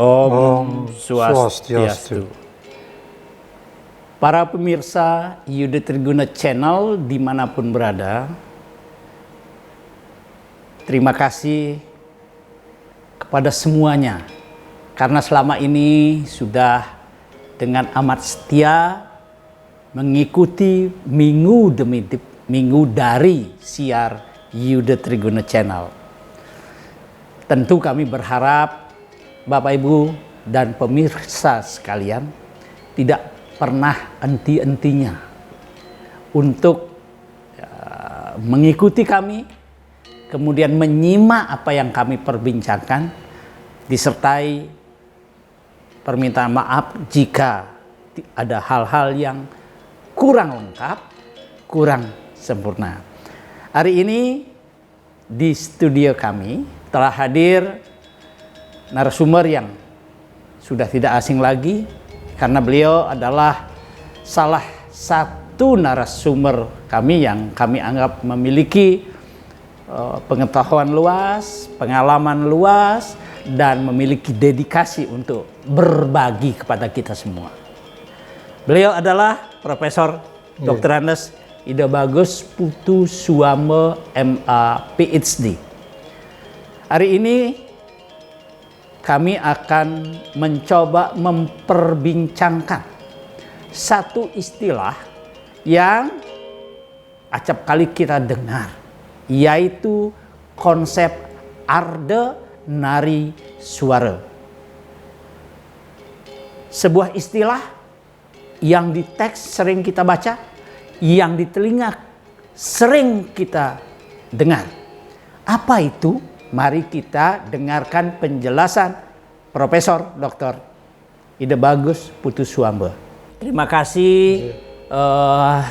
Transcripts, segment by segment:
Om Swastiastu. Para pemirsa Yuda Triguna Channel dimanapun berada, terima kasih kepada semuanya karena selama ini sudah dengan amat setia mengikuti minggu demi minggu dari siar Yuda Triguna Channel. Tentu kami berharap Bapak Ibu dan pemirsa sekalian tidak pernah henti-hentinya untuk mengikuti kami, kemudian menyimak apa yang kami perbincangkan, disertai permintaan maaf jika ada hal-hal yang kurang lengkap, kurang sempurna. Hari ini di studio kami telah hadir narasumber yang sudah tidak asing lagi, karena beliau adalah salah satu narasumber kami yang kami anggap memiliki pengetahuan luas, pengalaman luas, dan memiliki dedikasi untuk berbagi kepada kita semua. Beliau adalah Profesor Dr. Andes Ida Bagus Putu Suame MA PhD. Hari ini kami akan mencoba memperbincangkan satu istilah yang acap kali kita dengar, yaitu konsep Arda Nari Suara. Sebuah istilah yang di teks sering kita baca, yang di telinga sering kita dengar. Apa itu? Mari kita dengarkan penjelasan Profesor Dr. Ida Bagus Putu Suame. Terima kasih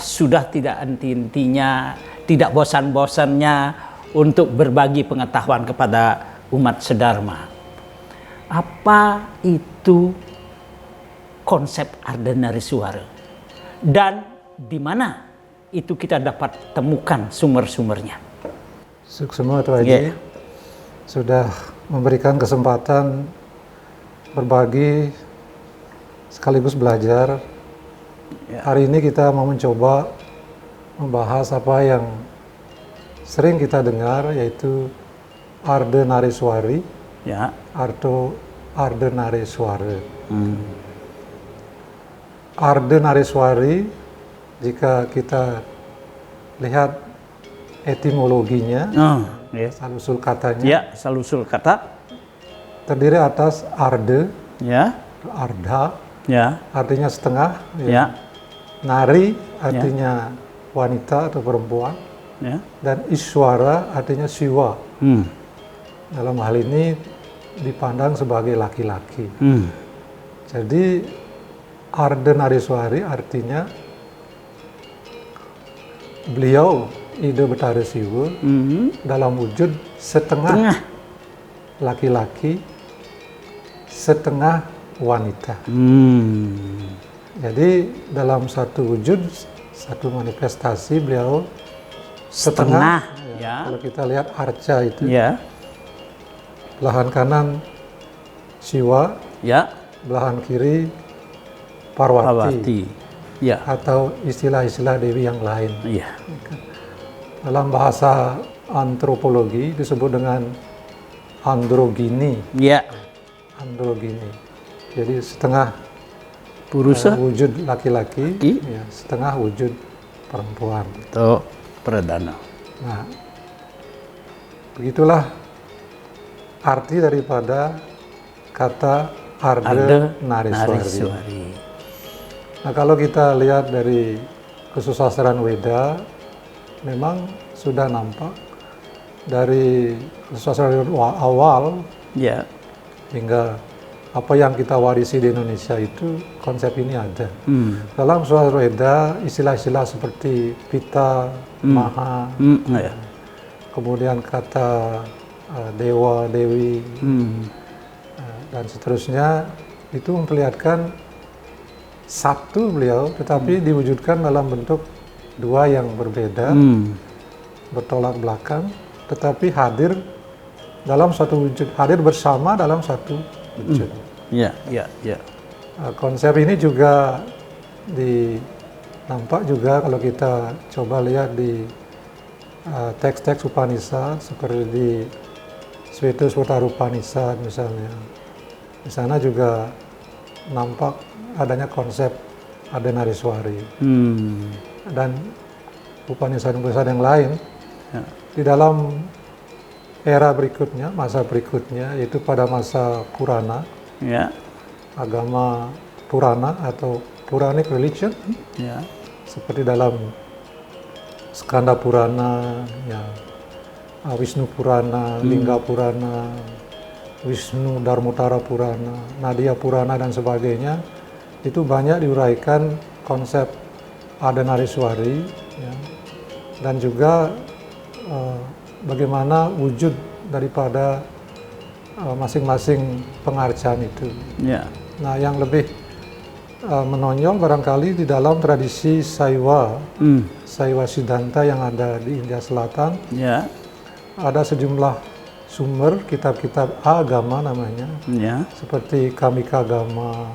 sudah tidak henti-hentinya, tidak bosan-bosannya untuk berbagi pengetahuan kepada umat sedharma. Apa itu konsep Arda Nari Suara? Dan di mana itu kita dapat temukan sumber-sumbernya? Semua itu aja. Sudah memberikan kesempatan berbagi sekaligus belajar. Hari ini kita mau mencoba membahas apa yang sering kita dengar, yaitu Arda Nari Suari atau Arda Nari Suara. Arda Nari Suari, jika kita lihat etimologinya, asal-usul katanya. Ya, asal-usul kata. Terdiri atas arde, ardha, artinya setengah. Nari artinya wanita atau perempuan. Dan iswara artinya siwa. Dalam hal ini dipandang sebagai laki-laki. Jadi Arda Nari Suari artinya beliau Ida Betara Siwa dalam wujud setengah laki-laki, setengah wanita. Jadi dalam satu wujud, satu manifestasi beliau setengah. Kalau kita lihat arca itu, belahan kanan Siwa, belahan kiri Parwati. Atau istilah-istilah dewi yang lain. Dalam bahasa antropologi disebut dengan androgini. Androgini. Jadi setengah wujud laki-laki, setengah wujud perempuan. Itu perdana. Nah, begitulah arti daripada kata Arda Nari Suari. Nah, kalau kita lihat dari kesusastraan Weda, memang sudah nampak dari kesusastraan awal hingga apa yang kita warisi di Indonesia itu, konsep ini ada. Dalam suasana Weda, istilah-istilah seperti Pita, Maha, kemudian kata Dewa, Dewi, dan seterusnya, itu memperlihatkan satu beliau, tetapi diwujudkan dalam bentuk dua yang berbeda, bertolak belakang, tetapi hadir dalam satu wujud, hadir bersama dalam satu wujud. Ya, ya, ya. Konsep ini juga nampak juga kalau kita coba lihat di teks-teks Upanishad seperti di Shvetashvatara Upanishad misalnya. Di sana juga nampak adanya konsep Ardhanarishwari. Dan Upanishad-Upanishad yang lain di dalam era berikutnya, masa berikutnya, yaitu pada masa Purana, agama Purana atau Puranic religion, seperti dalam Skanda Purana, Wisnu Purana, Lingga Purana, Wisnu Dharmutara Purana, Nadia Purana dan sebagainya, itu banyak diuraikan konsep Ardhanarishwari, dan juga bagaimana wujud daripada masing-masing pengarcaan itu. Nah, yang lebih menonjol barangkali di dalam tradisi Saiwa, Saiwa Siddhanta yang ada di India Selatan, ada sejumlah sumber kitab-kitab agama namanya, seperti Kamika Agama,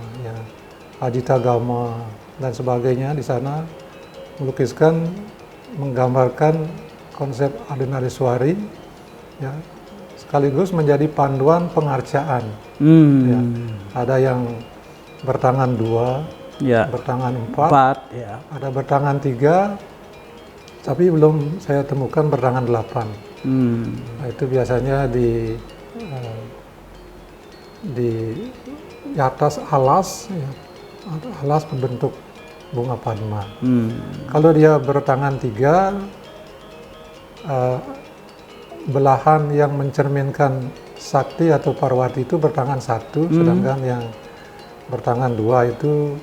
Ajita Agama dan sebagainya. Di sana menggambarkan konsep Ardhanarishwari, sekaligus menjadi panduan pengarcaan. Ada yang bertangan 2, bertangan 4, ada bertangan 3, tapi belum saya temukan bertangan 8. Nah, itu biasanya di atas alas, alas berbentuk bunga padma. Kalau dia bertangan 3, belahan yang mencerminkan Sakti atau Parwati itu bertangan 1, sedangkan yang bertangan 2 itu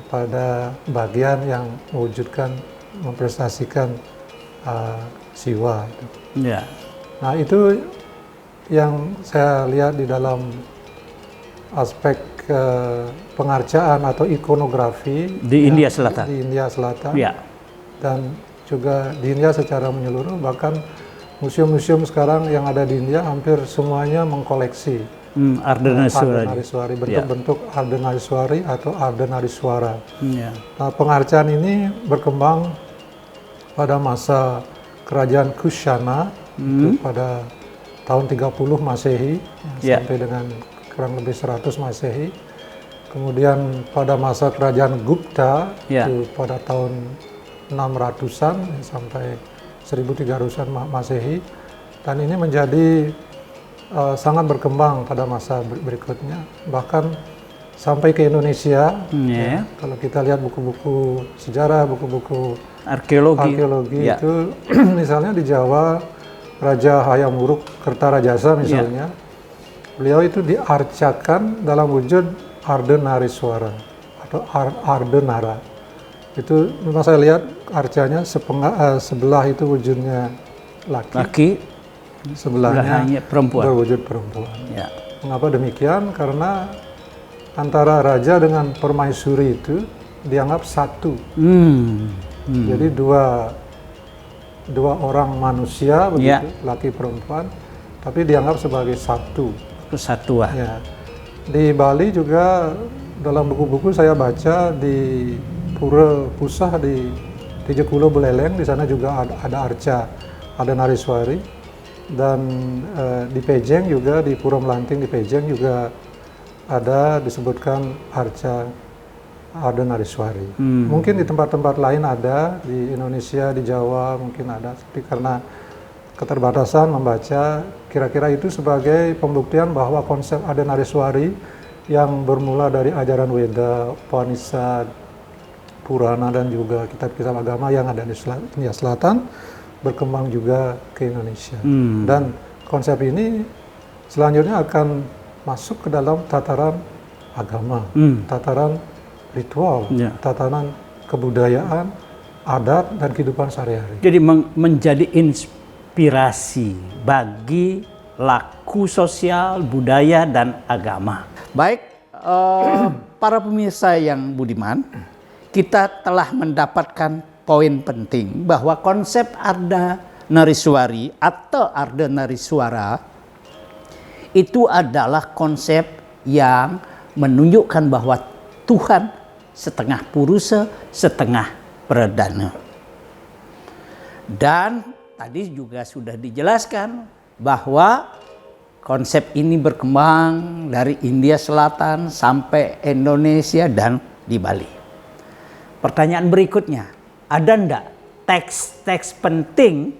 pada bagian yang mewujudkan, memprestasikan Siwa. Nah, itu yang saya lihat di dalam aspek pengarcaan atau ikonografi di India Selatan. Di India Selatan, dan juga di India secara menyeluruh. Bahkan museum-museum sekarang yang ada di India hampir semuanya mengkoleksi Ardhanarishwari, bentuk-bentuk Ardhanarishwari atau Ardhanarishwara. Nah, pengarcaan ini berkembang pada masa kerajaan Kushana, itu pada tahun 30 Masehi sampai dengan kurang lebih 100 Masehi. Kemudian pada masa kerajaan Gupta, itu pada tahun 600-an sampai 1300-an Masehi, dan ini menjadi sangat berkembang pada masa berikutnya, bahkan sampai ke Indonesia. Kalau kita lihat buku-buku sejarah, buku-buku arkeologi itu misalnya di Jawa, Raja Hayam Wuruk Kertarajasa misalnya, beliau itu diarcakan dalam wujud Ardhanarishwara atau Ardhanara. Itu memang saya lihat arcanya sebelah itu wujudnya laki, sebelahnya berwujud perempuan. Mengapa demikian? Karena antara raja dengan permaisuri itu dianggap satu. Jadi dua orang manusia begitu, laki perempuan, tapi dianggap sebagai satu. Kesatuan. Di Bali juga dalam buku-buku saya baca di Pura Pusah di Jekulo Buleleng, di sana juga ada arca Ardhanarishwari, dan di Pejeng juga, di Pura Melanting di Pejeng juga ada disebutkan arca Ardhanarishwari. Mungkin di tempat-tempat lain ada, di Indonesia, di Jawa mungkin ada, tapi karena keterbatasan membaca, kira-kira itu sebagai pembuktian bahwa konsep Ardhanarishwari yang bermula dari ajaran Weda, Upanishad, Purana, dan juga kitab-kitab agama yang ada di India Selatan berkembang juga ke Indonesia. Dan konsep ini selanjutnya akan masuk ke dalam tataran agama, tataran ritual, tatanan kebudayaan, adat, dan kehidupan sehari-hari. Jadi menjadi inspirasi bagi laku sosial, budaya, dan agama. Baik, para pemirsa yang budiman, kita telah mendapatkan poin penting bahwa konsep Ardhanarishwari atau Ardhanarishwara itu adalah konsep yang menunjukkan bahwa Tuhan setengah purusa, setengah perdana. Dan tadi juga sudah dijelaskan bahwa konsep ini berkembang dari India Selatan sampai Indonesia dan di Bali. Pertanyaan berikutnya, ada enggak teks-teks penting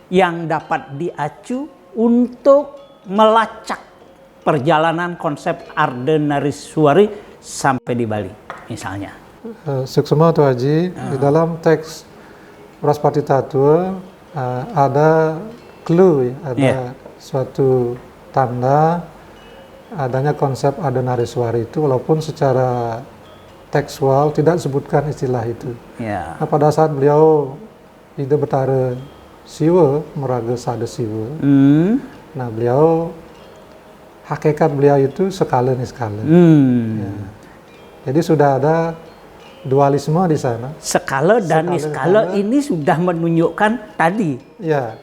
yang dapat diacu untuk melacak perjalanan konsep Ardhanarishwari sampai di Bali misalnya? Suksema Tuh Haji, di dalam teks Brahaspati Tattwa ada clue, ada suatu tanda adanya konsep Ardhanarishwari itu, walaupun secara tekstual tidak sebutkan istilah itu. Nah, pada saat beliau Ida Betara Siwa, Meraga Sada Siwa, nah beliau hakikat beliau itu skala niskala. Ya. Jadi sudah ada dualisme di sana. Skala dan niskala ini sudah menunjukkan tadi. Ya.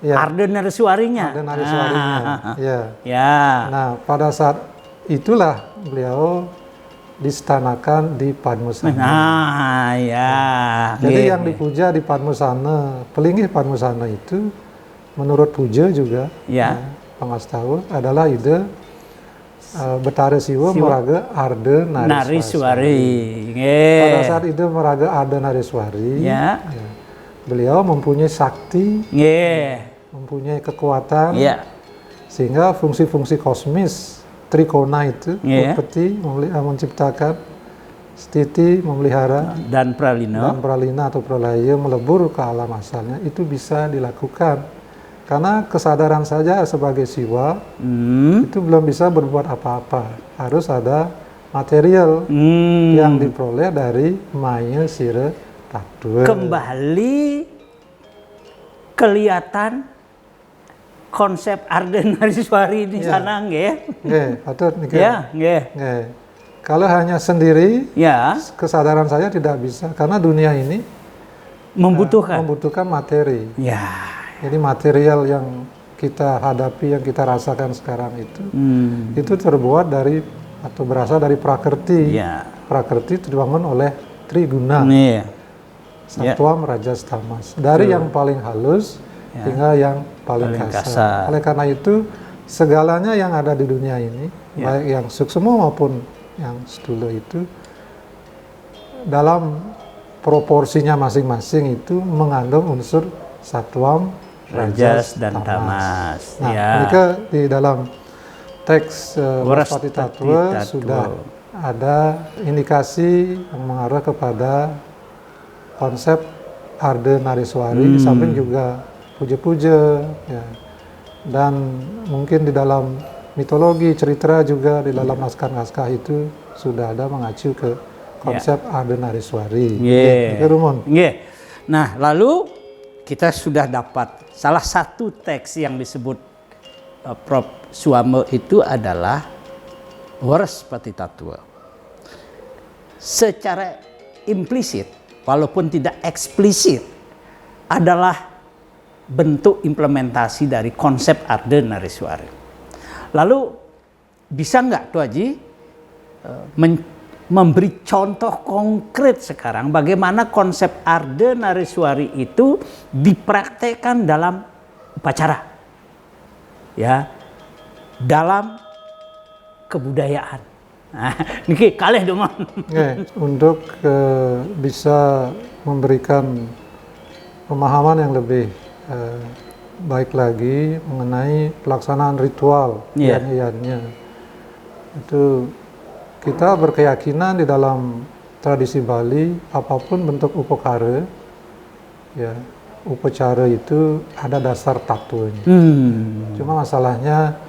Ardhanarishwarinya. Ya. Nah, pada saat itulah beliau distanakan di Padmasana. Jadi yang dipuja di Padmasana, pelinggih Padmasana itu menurut puja juga, Pangastawa adalah Ida Betara Siwa Meraga Ardhanarishwari. Pada saat Ida Meraga Ardhanarishwari, beliau mempunyai sakti, mempunyai kekuatan, sehingga fungsi-fungsi kosmis Trikona itu, Utpati menciptakan, Stiti memelihara, dan Pralina atau Pralaya melebur ke alam asalnya, itu bisa dilakukan. Karena kesadaran saja sebagai siwa itu belum bisa berbuat apa-apa. Harus ada material yang diperoleh dari Maya Sira Tattwa. Kembali kelihatan konsep Ardhanarishwari di sana, patut Kalau hanya sendiri, kesadaran saya tidak bisa, karena dunia ini membutuhkan materi. Jadi material yang kita hadapi, yang kita rasakan sekarang itu terbuat dari atau berasal dari prakrti. Prakrti dibangun oleh Triguna, Sattvam, Rajas, Tamas. Dari yang paling halus hingga yang paling kasar. Oleh karena itu, segalanya yang ada di dunia ini, baik yang suksema maupun yang stula itu, dalam proporsinya masing-masing itu mengandung unsur Sattvam, Rajas, dan Tamas. Nah, mereka di dalam teks Brahaspati Tattwa sudah ada indikasi yang mengarah kepada konsep Ardhanarishwari, di samping juga puja-puja, dan mungkin di dalam mitologi, cerita juga di dalam naskah-naskah itu sudah ada mengacu ke konsep Ardhanarishwari. Nah, lalu kita sudah dapat salah satu teks yang disebut Prof. Swama itu adalah Brahaspati Tattwa. Secara implisit, walaupun tidak eksplisit, adalah bentuk implementasi dari konsep Ardhanarishwari. Lalu bisa nggak Tuh Haji memberi contoh konkret sekarang bagaimana konsep Ardhanarishwari itu dipraktekkan dalam upacara, dalam kebudayaan. Nah, niki kalih dong. Untuk bisa memberikan pemahaman yang lebih baik lagi mengenai pelaksanaan ritual yan-yannya, itu kita berkeyakinan di dalam tradisi Bali, apapun bentuk upacara, upacara itu ada dasar tattwanya. Cuma masalahnya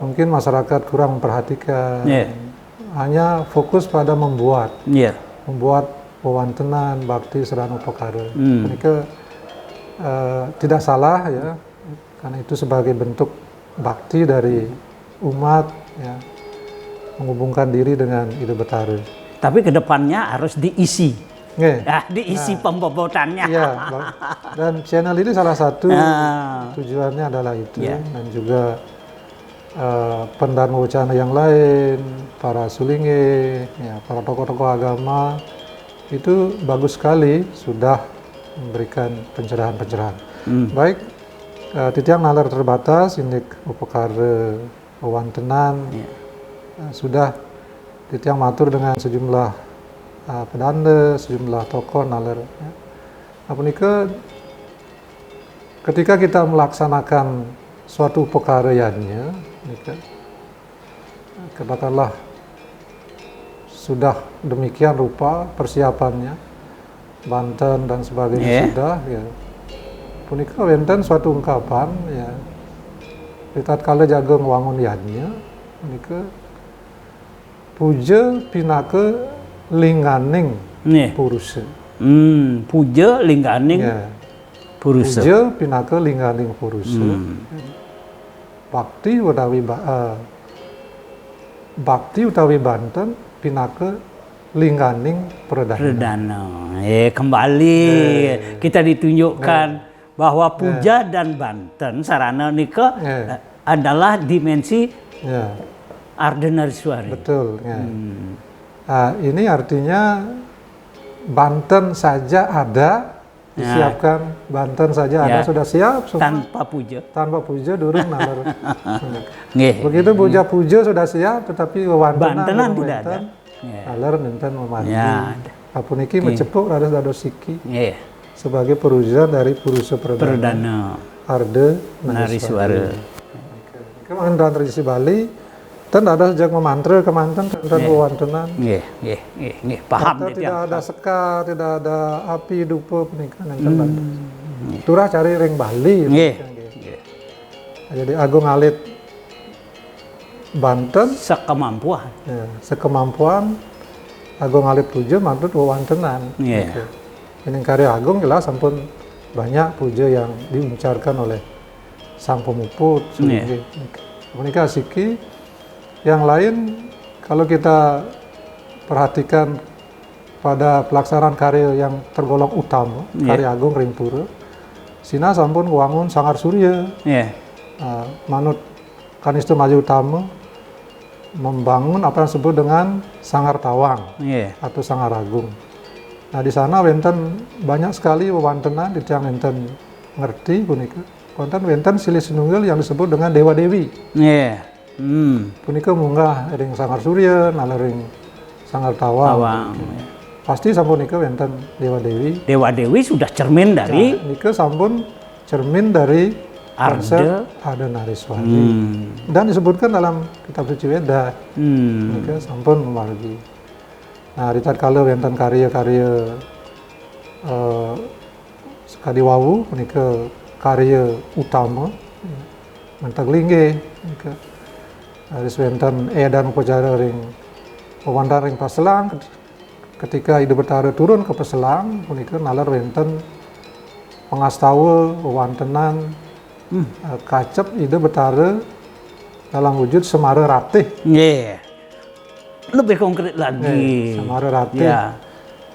mungkin masyarakat kurang memperhatikan, hanya fokus pada membuat pewantenan, bakti, serana upakara. Mereka tidak salah karena itu sebagai bentuk bakti dari umat, menghubungkan diri dengan Ida Betara. Tapi kedepannya harus diisi, diisi pembobotannya. Dan channel ini salah satu tujuannya adalah itu, dan juga Pendana Wacana yang lain, para sulinge, ya, para tokoh-tokoh agama itu bagus sekali sudah memberikan pencerahan-pencerahan. Baik titiang nalar terbatas indik upakara wawantenan sudah titiang matur dengan sejumlah pedanda, sejumlah tokoh nalar. Ya. Apa nika ketika kita melaksanakan suatu pekaryaannya, katakanlah sudah demikian rupa persiapannya, Banten dan sebagainya sudah, ya. Punika wenten suatu ungkapan, ya. Lihat kala jaga ngwangun yadnya, punika puja pinaka lingganing purusa. Puja lingganing purusa. Puja pinaka lingganing purusa. Bakti utawi Banten pinaka lingganing perdana. Kembali kita ditunjukkan bahwa puja dan Banten sarana nika adalah dimensi Ardenariswari. Betul. Ini artinya Banten saja ada disiapkan, Banten saja ada sudah siap semua. Tanpa puja durung nalar. Begitu puja sudah siap, tetapi Bantenan tidak ada. Nalar nenten memandu. Apuniki mecepuk dados siki. Sebagai perwujudan dari purusa perdana Ardenariswara. Kemarin dalam tradisi Bali, dan ada sejak memantra kemanten dan wawantenan. Paham. Tidak ada sekar, tidak ada api dupa pernikahan yang terbantu. Turah cari ring Bali. Jadi Agung Alit Banten sekemampuan Agung Alit puja mantut wawantenan. Ini karya Agung jelas sampun banyak puja yang diuncarkan oleh sang pemuput. Menikah siki yang lain kalau kita perhatikan pada pelaksanaan karya yang tergolong utama, karya Agung Ringpura, sina sampun wangun Sanggar Surya. Manut kanistu maju utama membangun apa yang disebut dengan Sanggar Tawang atau Sanggar Agung. Nah di sana wenten banyak sekali wawantenan di tiang wenten ngerti punika. Wonten wenten silih sinunggal yang disebut dengan Dewa Dewi. Punika munggah ring Sanggar Surya, nalar ring Sanggar Tawang. Pasti sampun nika wenten Dewa Dewi. Dewa Dewi sudah cermin dari nika sampun cermin dari konsep Ardenariswari. Dan disebutkan dalam kitab suci Weda. Nika sampun memargi. Nah, ritat kala wenten karya-karya sekali wawu punika karya utama mentag lingge punika aris wenten edan upacara ring wawandan ring Paselang ketika Ida Betara turun ke Paselang punika nalar wenten pengastawa wawantenan kacep Ida Betara dalam wujud Semara Ratih. Lebih konkret lagi. Semara Ratih.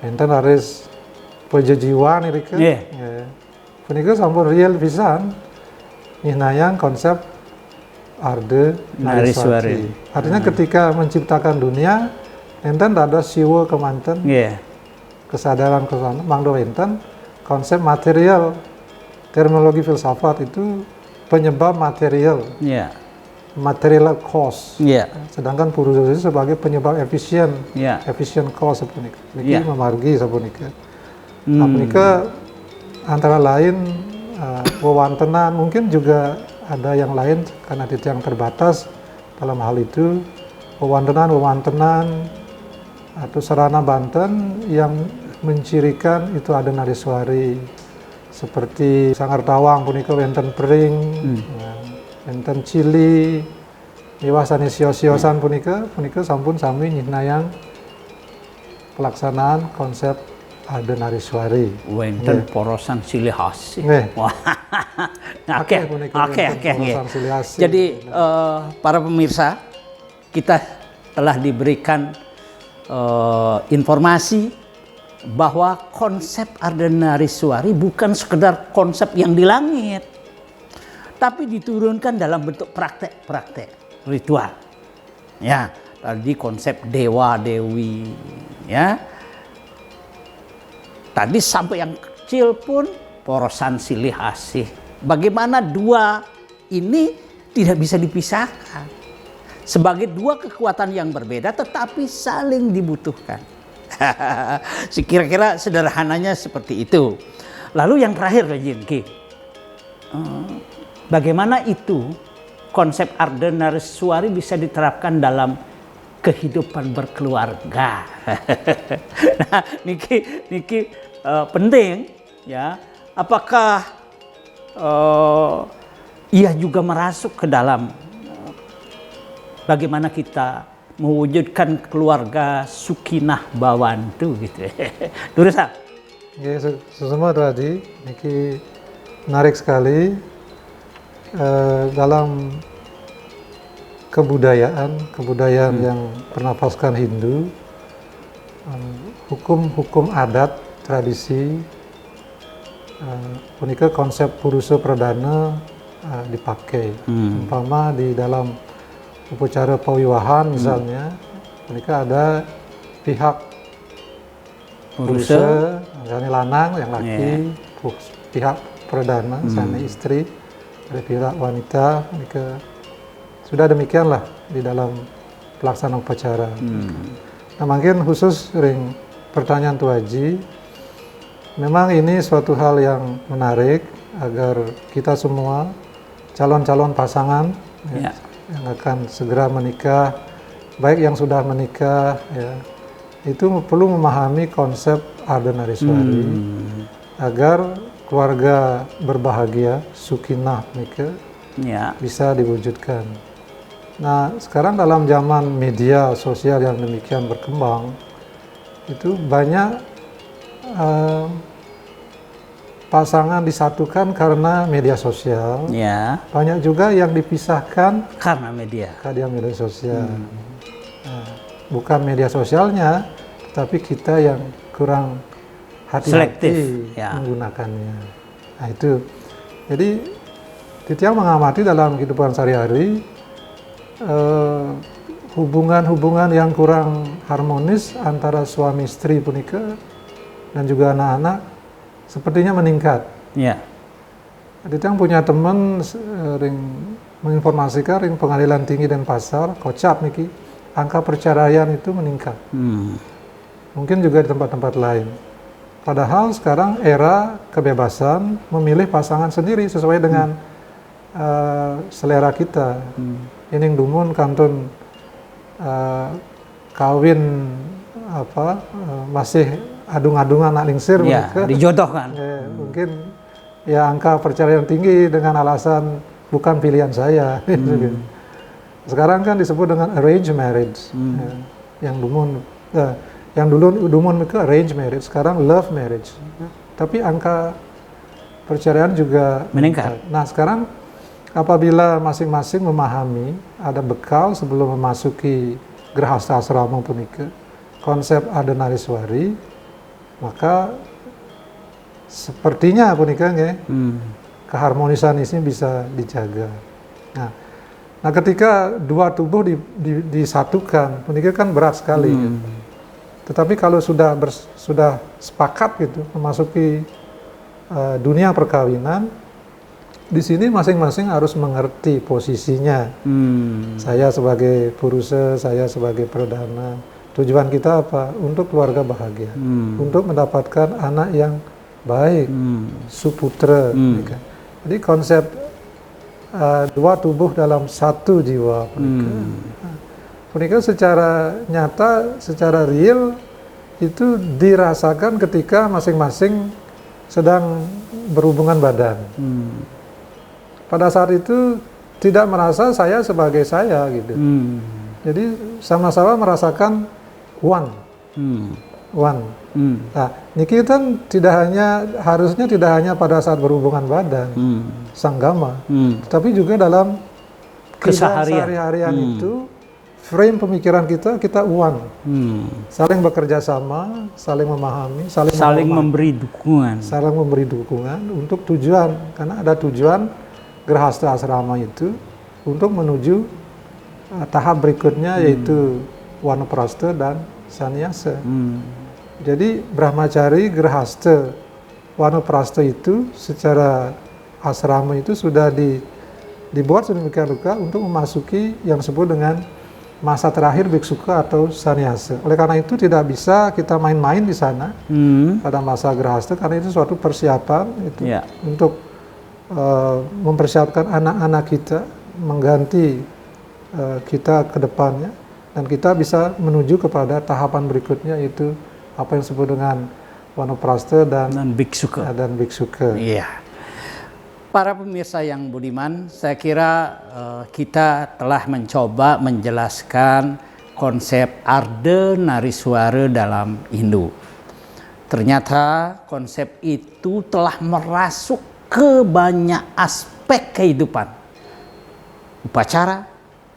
Enten aris pejajiwan irika. Punika sampun real pisan nyayan konsep Ardenariswari. Artinya ketika menciptakan dunia, enten ada siwa kemanten. Kesadaran kesana mangdo enten konsep material. Terminologi filsafat itu penyebab material. Material cause. Sedangkan purusa sebagai penyebab efisien. Efisien cause sepunika. Niki memargi sepunika. Sepunika antara lain wawantenan, mungkin juga ada yang lain karena titik yang terbatas dalam hal itu wawantenan atau sarana Banten yang mencirikan itu Ardenariswari seperti Sanggar Tawang punika wenten pering, wenten cili, iwasane sios-siosan punika sampun sami nyinayang pelaksanaan konsep Ardenariswari. Wenten porosan silih asih. Wah. Akeh. Jadi para pemirsa, kita telah diberikan informasi bahwa konsep Ardenariswari bukan sekedar konsep yang di langit, tapi diturunkan dalam bentuk praktek-praktek. ritual. Ya, tadi konsep dewa dewi, ya. Tadi sampai yang kecil pun porosan silih asih. Bagaimana dua ini tidak bisa dipisahkan. Sebagai dua kekuatan yang berbeda tetapi saling dibutuhkan. Kira-kira sederhananya seperti itu. Lalu yang terakhir, Jinki, bagaimana itu konsep Ardhanarishwari bisa diterapkan dalam kehidupan berkeluarga? Nah, niki penting, ya. Apakah ia juga merasuk ke dalam bagaimana kita mewujudkan keluarga sukinah bawantu gitu. Durusa. Ya, semua tadi, ini menarik sekali dalam kebudayaan yang bernafaskan Hindu, hukum adat, tradisi, unika konsep purusa pradana dipakai. Umpama di dalam upacara pawiwahan misalnya, mereka ada pihak purusa, misalnya lanang, yang laki, pihak perdana, misalnya istri, ada pihak wanita, mereka sudah demikianlah di dalam pelaksanaan upacara. Nah, mungkin khusus ring pertanyaan Tuaji, memang ini suatu hal yang menarik agar kita semua calon-calon pasangan yang akan segera menikah, baik yang sudah menikah, ya, itu perlu memahami konsep Ardhanarishwari agar keluarga berbahagia, sukinah mereka bisa diwujudkan. Nah, sekarang dalam zaman media sosial yang demikian berkembang, itu banyak pasangan disatukan karena media sosial. Banyak juga yang dipisahkan karena media sosial. Nah, bukan media sosialnya, tapi kita yang kurang hati-hati menggunakannya. Nah, itu. Jadi Titiang mengamati dalam kehidupan sehari-hari hubungan-hubungan yang kurang harmonis antara suami istri punika dan juga anak-anak sepertinya meningkat. Titiang punya teman menginformasikan ring Pengadilan Tinggi Denpasar, Kocap niki, angka perceraian itu meningkat. Mungkin juga di tempat-tempat lain. Padahal sekarang era kebebasan memilih pasangan sendiri sesuai dengan selera kita. Ining dumun kantun kawin masih adung-adungan anak lingsir, dijodohkan. Mungkin ya angka perceraian tinggi dengan alasan bukan pilihan saya. Sekarang kan disebut dengan arranged marriage. Yang dulu dumun itu arranged marriage, sekarang love marriage. Tapi angka perceraian juga meningkat. Nah, sekarang apabila masing-masing memahami, ada bekal sebelum memasuki Grahasta Asrama punika, konsep Ardhanarishwari, maka sepertinya punika keharmonisan ini bisa dijaga. Nah, ketika dua tubuh disatukan, punika kan berat sekali. Tetapi kalau sudah sepakat gitu memasuki dunia perkawinan, di sini masing-masing harus mengerti posisinya. Saya sebagai purusa, saya sebagai perdana. Tujuan kita apa? Untuk keluarga bahagia, untuk mendapatkan anak yang baik, suputra. Jadi konsep dua tubuh dalam satu jiwa. Pernikahan secara nyata, secara real itu dirasakan ketika masing-masing sedang berhubungan badan. Pada saat itu tidak merasa saya sebagai saya gitu. Jadi sama-sama merasakan one. Nah, niki kan harusnya tidak hanya pada saat berhubungan badan, sanggama, tapi juga dalam keseharian itu, frame pemikiran kita one. Saling bekerja sama, saling memahami, saling memberi dukungan. Saling memberi dukungan untuk tujuan, karena ada tujuan Grahasta Asrama itu untuk menuju tahap berikutnya yaitu Wanaprastha dan Sannyasa. Jadi Brahmacari, Grihastha, Wanaprastha itu secara asrama itu sudah dibuat sedemikian rupa untuk memasuki yang disebut dengan masa terakhir biksuka atau sannyasa. Oleh karena itu tidak bisa kita main-main di sana pada masa Grihastha, karena itu suatu persiapan itu untuk mempersiapkan anak-anak kita mengganti kita ke depannya, dan kita bisa menuju kepada tahapan berikutnya, yaitu apa yang disebut dengan Wanaprastha dan biksuka. Iya. Para pemirsa yang budiman, saya kira kita telah mencoba menjelaskan konsep Ardhanarishwara dalam Hindu. Ternyata konsep itu telah merasuk ke banyak aspek kehidupan. Upacara,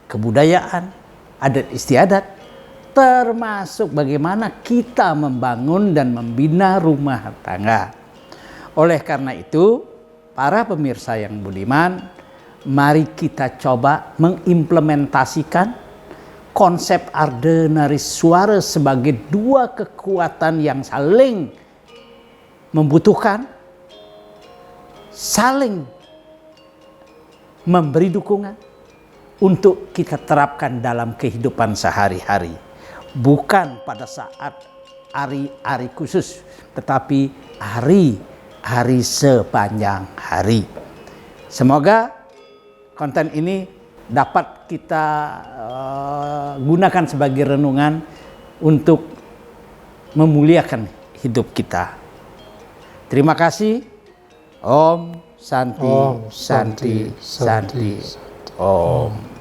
kebudayaan, adat istiadat, termasuk bagaimana kita membangun dan membina rumah tangga. Oleh karena itu, para pemirsa yang budiman, mari kita coba mengimplementasikan konsep Ardhanarishwara sebagai dua kekuatan yang saling membutuhkan, saling memberi dukungan untuk kita terapkan dalam kehidupan sehari-hari. Bukan pada saat hari-hari khusus, tetapi hari-hari sepanjang hari. Semoga konten ini dapat kita gunakan sebagai renungan untuk memuliakan hidup kita. Terima kasih. Om Santi, Santi, Santi. Om.